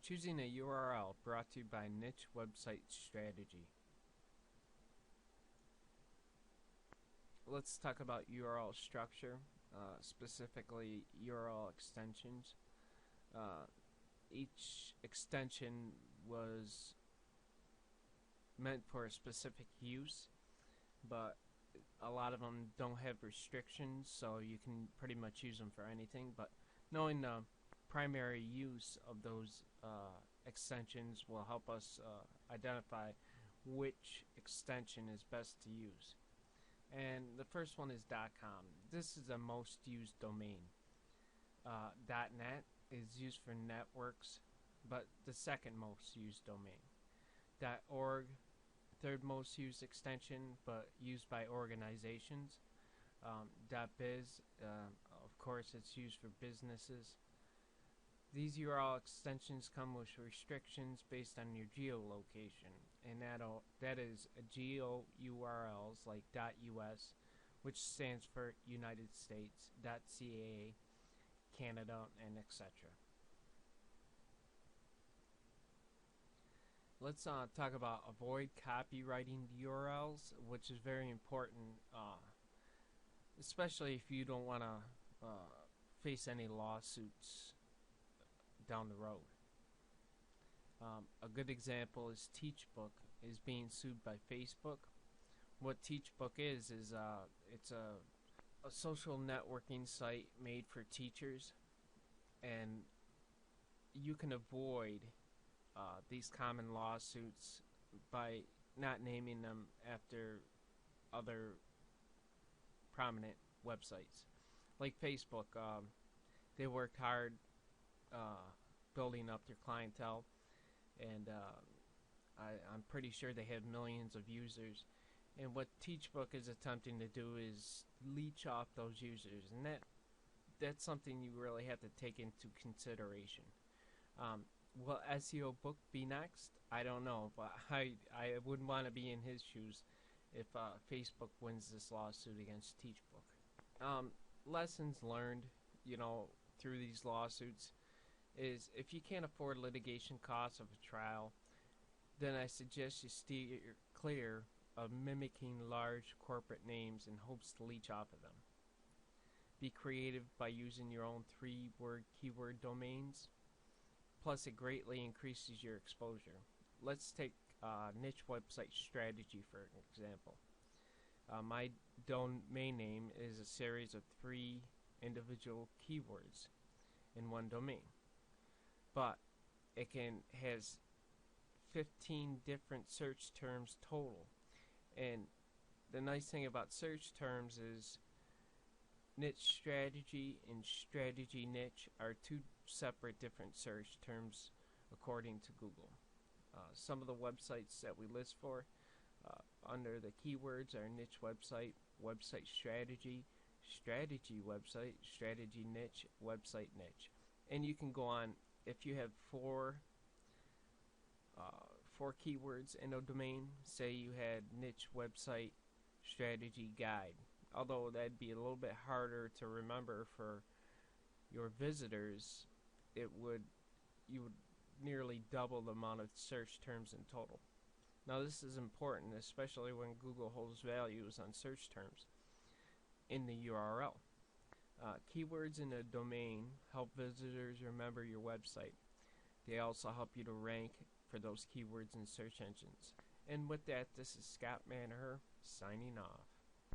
Choosing a URL brought to you by Niche Website Strategy. Let's talk about URL structure, specifically URL extensions. Each extension was meant for a specific use, but a lot of them don't have restrictions, so you can pretty much use them for anything. But knowing the primary use of those extensions will help us identify which extension is best to use. And the first one is .com. This is the most used domain. .net is used for networks, but the second most used domain. .org, third most used extension, but used by organizations. .biz, of course, it's used for businesses. These URL extensions come with restrictions based on your geolocation, and that is geo URLs like .us, which stands for United States, .ca, Canada, and etc. Let's talk about avoid copywriting URLs, which is very important, especially if you don't want to face any lawsuits down the road. A good example is Teachbook is being sued by Facebook. What Teachbook is it's a social networking site made for teachers, and you can avoid these common lawsuits by not naming them after other prominent websites. Like Facebook, they worked hard building up their clientele, and I'm pretty sure they have millions of users. And what Teachbook is attempting to do is leech off those users, and that's something you really have to take into consideration. Will SEO Book be next? I don't know, but I wouldn't want to be in his shoes if Facebook wins this lawsuit against Teachbook. Lessons learned, through these lawsuits is if you can't afford litigation costs of a trial, then I suggest you steer clear of mimicking large corporate names in hopes to leech off of them. Be creative by using your own 3-word keyword domains. Plus, it greatly increases your exposure. Let's take Niche Website Strategy for an example. My domain name is a series of 3 individual keywords in one domain, but it has 15 different search terms total. And the nice thing about search terms is niche strategy and strategy niche are 2 separate different search terms according to Google. Some of the websites that we list for under the keywords are niche website, website strategy, strategy website, strategy niche, website niche. And you can go on if you have 4 keywords in a domain. Say you had niche website strategy guide, although that'd be a little bit harder to remember for your visitors. You would nearly double the amount of search terms in total. Now this is important, especially when Google holds values on search terms in the URL. Keywords in a domain help visitors remember your website. They also help you to rank for those keywords in search engines. And with that, this is Scott Manaher signing off.